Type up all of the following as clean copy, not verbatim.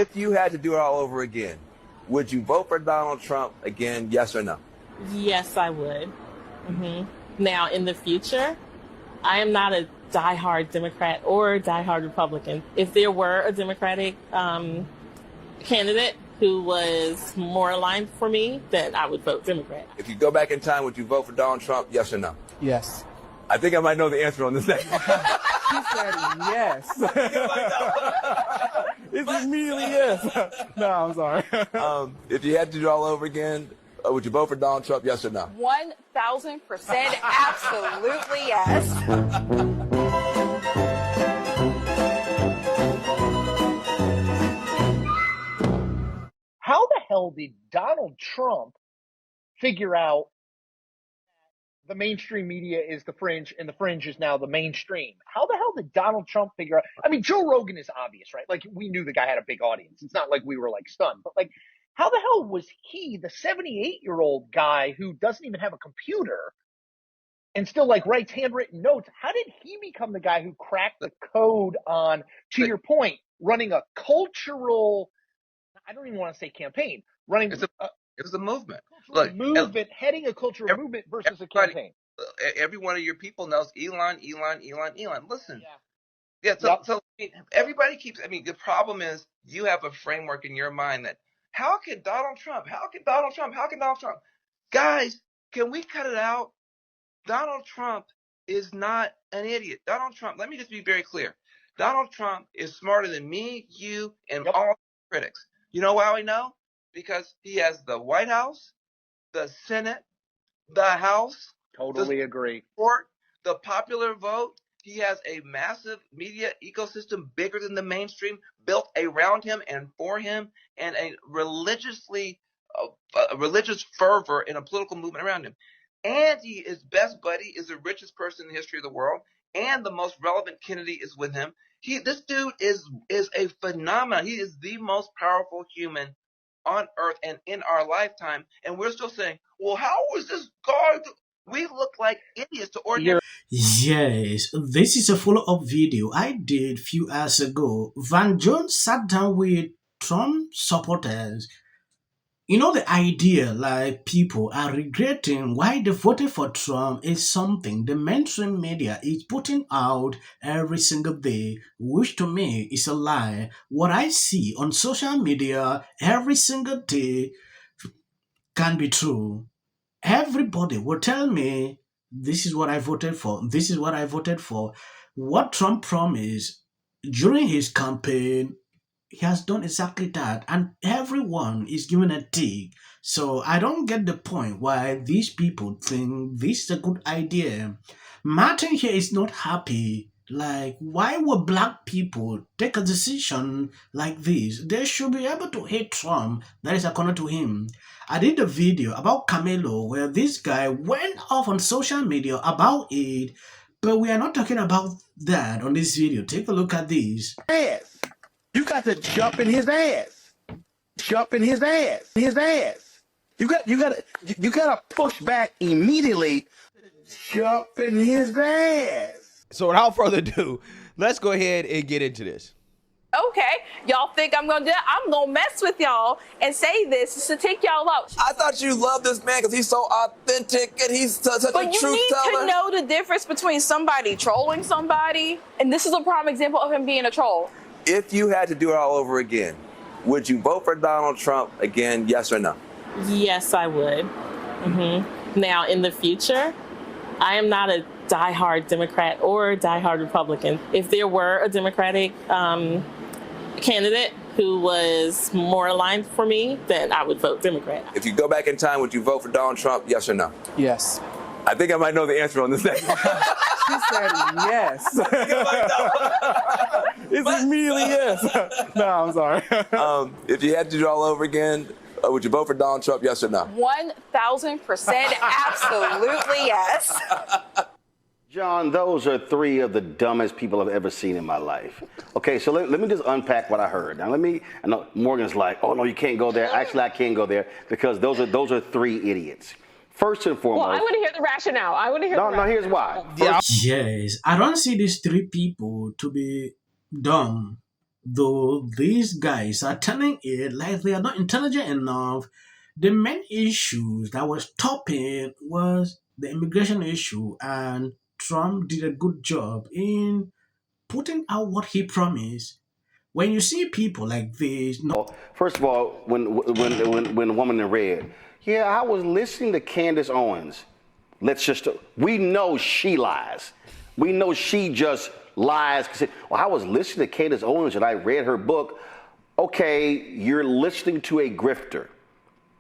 If you had to do it all over again, would you vote for Donald Trump again, yes or no? Yes, I would. Now, in the future, I am not a diehard Democrat or diehard Republican. If there were a Democratic candidate who was more aligned for me, then I would vote Democrat. If you go back in time, would you vote for Donald Trump, yes or no? Yes. I think I might know the answer on this next one. He said yes. It's immediately yes. No, I'm sorry. If you had to do it all over again, would you vote for Donald Trump, yes or no? 1,000% absolutely yes. How the hell did Donald Trump figure out the mainstream media is the fringe and the fringe is now the mainstream? How the hell did Donald Trump figure out? I mean, Joe Rogan is obvious, right? Like, we knew the guy had a big audience. It's not like we were like stunned, but like, how the hell was he, the 78-year-old guy who doesn't even have a computer and still like writes handwritten notes? How did he become the guy who cracked the code on, to your point, running a cultural, I don't even want to say campaign, running it was a movement. Look, heading a cultural movement versus a campaign. Every one of your people knows Elon. Listen. Yeah, so everybody keeps, the problem is you have a framework in your mind that, how can Donald Trump? Guys, can we cut it out? Donald Trump is not an idiot. Donald Trump, let me just be very clear. Donald Trump is smarter than me, you, and all critics. You know why we know? Because he has the White House, the Senate, the House. Totally agree. Court, the popular vote. He has a massive media ecosystem bigger than the mainstream built around him and for him, and a religious fervor in a political movement around him. And his best buddy is the richest person in the history of the world, and the most relevant Kennedy is with him. This dude is a phenomenon. He is the most powerful human on earth and in our lifetime, and we're still saying, well, how was this guy? We look like idiots to ordinary. Yes, this is a follow-up video I did a few hours ago. Van Jones sat down with Trump supporters. You know, the idea like people are regretting why they voted for Trump is something the mainstream media is putting out every single day, which to me is a lie. What I see on social media every single day can be true. Everybody will tell me, this is what I voted for, this is what I voted for. What Trump promised during his campaign, he has done exactly that, and everyone is given a tick. So I don't get the point why these people think this is a good idea. Martin here is not happy. Like, why would black people take a decision like this? They should be able to hate Trump. That is according to him. I did a video about Karmelo where this guy went off on social media about it, but we are not talking about that on this video. Take a look at this. Ass. You got to jump in his ass. Jump in his ass. His ass. You got to push back immediately. Jump in his ass. So without further ado, let's go ahead and get into this. Okay, y'all think I'm gonna do that? I'm gonna mess with y'all and say this to take y'all out. I thought you loved this man because he's so authentic and he's such a truth teller. But you need to know the difference between somebody trolling somebody, and this is a prime example of him being a troll. If you had to do it all over again, would you vote for Donald Trump again, yes or no? Yes, I would. Now, in the future, I am not a diehard Democrat or diehard Republican. If there were a Democratic candidate who was more aligned for me, then I would vote Democrat. If you go back in time, would you vote for Donald Trump, yes or no? Yes. I think I might know the answer on this next one. She said yes. It's immediately yes. No, I'm sorry. If you had to do it all over again, would you vote for Donald Trump, yes or no? 1,000% absolutely yes. John, those are three of the dumbest people I've ever seen in my life. Okay, so let me just unpack what I heard. Now I know Morgan's like, oh no, you can't go there. Actually, I can go there because those are three idiots. First and foremost. Well, I want to hear the rationale. No, here's why. Yes, I don't see these three people to be dumb. Though these guys are telling it like they are not intelligent enough, the main issues that was topping was the immigration issue, and Trump did a good job in putting out what he promised. When you see people like this, no, First of all, when the woman in red, yeah, I was listening to Candace Owens. We know she lies. We know she just lies. Well, I was listening to Candace Owens and I read her book. Okay, you're listening to a grifter.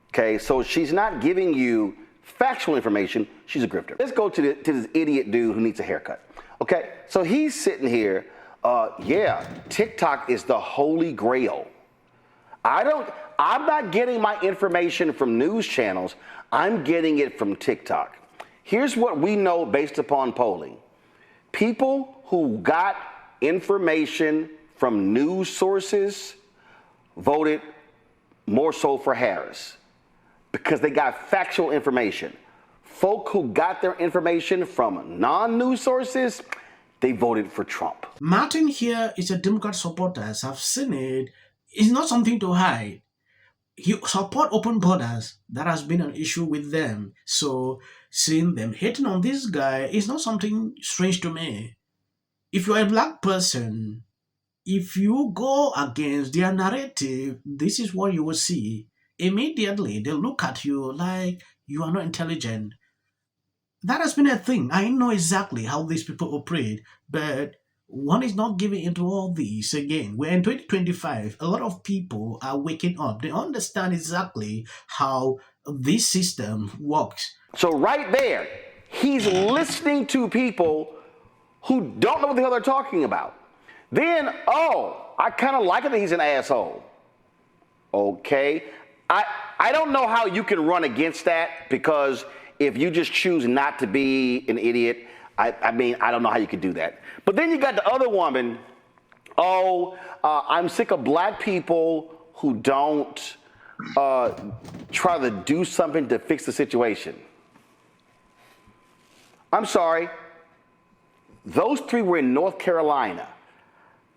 Okay, so she's not giving you factual information. She's a grifter. Let's go to this idiot dude who needs a haircut. Okay, so he's sitting here. Yeah, TikTok is the holy grail. I'm not getting my information from news channels. I'm getting it from TikTok. Here's what we know based upon polling. People who got information from news sources voted more so for Harris because they got factual information. Folk who got their information from non-news sources, they voted for Trump. Martin here is a Democrat supporter. I've seen it. It's not something to hide. He support open borders. That has been an issue with them. So seeing them hating on this guy is not something strange to me. If you're a black person, if you go against their narrative, this is what you will see. Immediately, they look at you like you are not intelligent. That has been a thing. I know exactly how these people operate, but one is not giving into all this. Again, we're in 2025. A lot of people are waking up. They understand exactly how this system works. So right there, he's listening to people who don't know what the hell they're talking about. Then, I kind of like it that he's an asshole. Okay. I don't know how you can run against that, because if you just choose not to be an idiot, I mean, I don't know how you could do that. But then you got the other woman, I'm sick of black people who don't try to do something to fix the situation. I'm sorry. Those three were in North Carolina.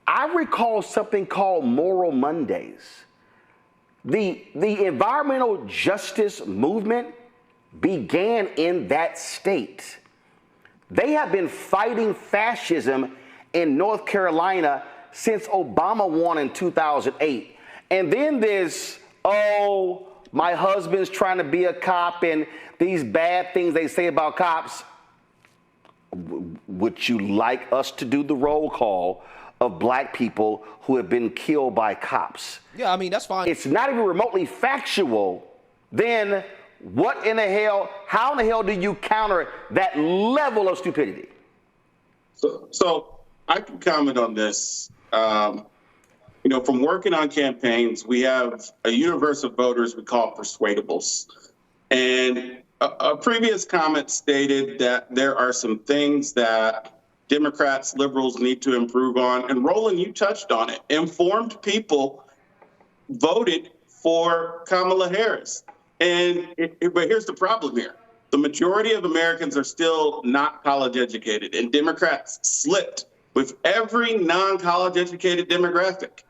I recall something called Moral Mondays. The environmental justice movement began in that state. They have been fighting fascism in North Carolina since Obama won in 2008. And then this, my husband's trying to be a cop and these bad things they say about cops. Would you like us to do the roll call of black people who have been killed by cops? Yeah, I mean, that's fine. It's not even remotely factual. Then what in the hell, how in the hell do you counter that level of stupidity? So I can comment on this. From working on campaigns, we have a universe of voters we call persuadables. And a previous comment stated that there are some things that Democrats, liberals need to improve on. And Roland, you touched on it. Informed people voted for Kamala Harris. But here's the problem here. The majority of Americans are still not college educated, and Democrats slipped with every non-college educated demographic.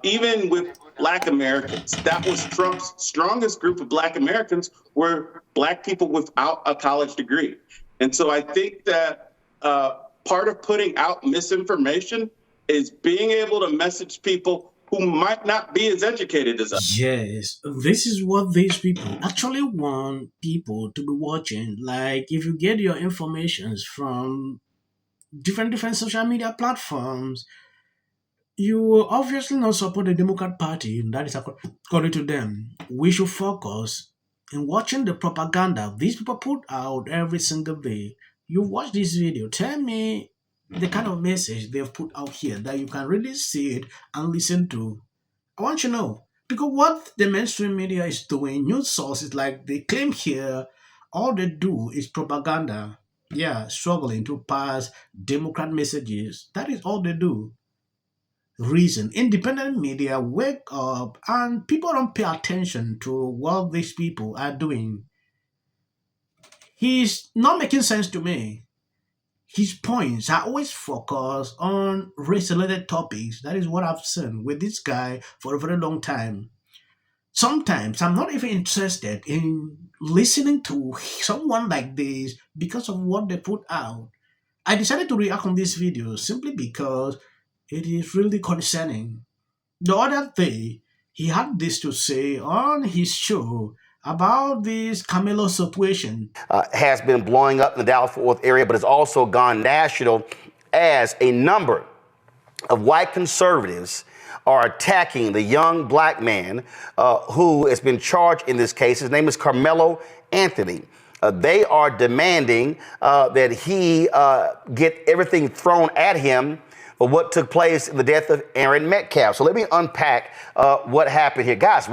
Even with black Americans, that was Trump's strongest group of black Americans were black people without a college degree. And so I think that part of putting out misinformation is being able to message people who might not be as educated as us. Yes, this is what these people actually want people to be watching. Like, if you get your informations from different social media platforms, you will obviously not support the Democrat Party. That is according to them. We should focus in watching the propaganda these people put out every single day. You watch this video, tell me the kind of message they've put out here that you can really see it and listen to. I want you to know. Because what the mainstream media is doing, news sources like they claim here, all they do is propaganda. Yeah, struggling to pass Democrat messages. That is all they do. Reason. Independent media wake up and people don't pay attention to what these people are doing. He's not making sense to me. his points are always focused on race-related topics. That is what I've seen with this guy for a very long time. Sometimes I'm not even interested in listening to someone like this because of what they put out. I decided to react on this video simply because it is really concerning. The other day, he had this to say on his show about this Karmelo situation. Has been blowing up in the Dallas-Fort Worth area, but has also gone national as a number of white conservatives are attacking the young black man who has been charged in this case. His name is Karmelo Anthony. They are demanding that he get everything thrown at him for what took place in the death of Aaron Metcalf. So let me unpack what happened here. Guys,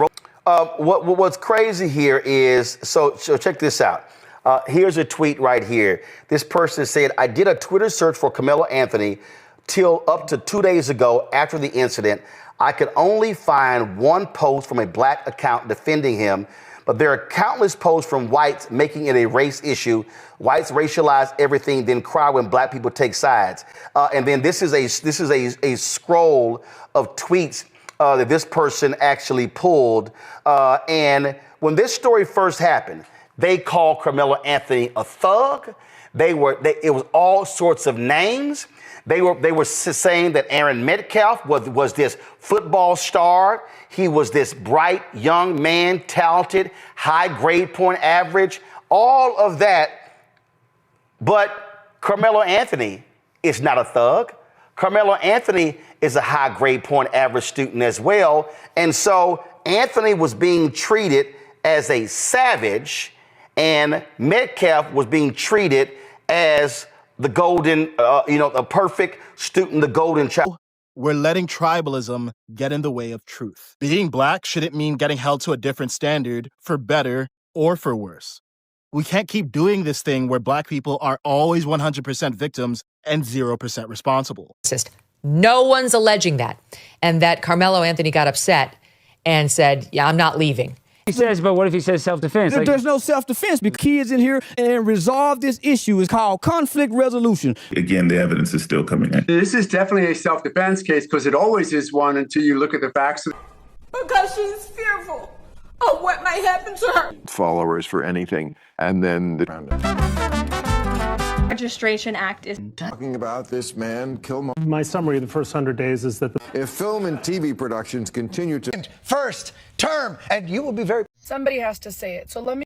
what's crazy here is, so check this out. Here's a tweet right here. This person said, I did a Twitter search for Karmelo Anthony till up to 2 days ago after the incident. I could only find one post from a black account defending him, but there are countless posts from whites making it a race issue. Whites racialize everything, then cry when black people take sides. And then this is a scroll of tweets that this person actually pulled. And when this story first happened, they called Karmelo Anthony a thug. It was all sorts of names. They were saying that Aaron Metcalf was this football star. He was this bright young man, talented, high grade point average, all of that. But Karmelo Anthony is not a thug. Karmelo Anthony is a high grade point average student as well. And so Anthony was being treated as a savage, and Metcalf was being treated as the golden, a perfect student, the golden child. We're letting tribalism get in the way of truth. Being black shouldn't mean getting held to a different standard for better or for worse. We can't keep doing this thing where black people are always 100% victims and 0% responsible. No one's alleging that. And that Karmelo Anthony got upset and said, yeah, I'm not leaving. He says, but what if he says self-defense? There's no self-defense because kids in here and resolve this issue is called conflict resolution. Again, the evidence is still coming in. This is definitely a self-defense case because it always is one until you look at the facts. Because she's fearful of what might happen to her. Followers for anything, and then the Registration Act is talking about this man, My summary of the first 100 days is that if film and TV productions continue to first term, and you will be very. Somebody has to say it. So let me.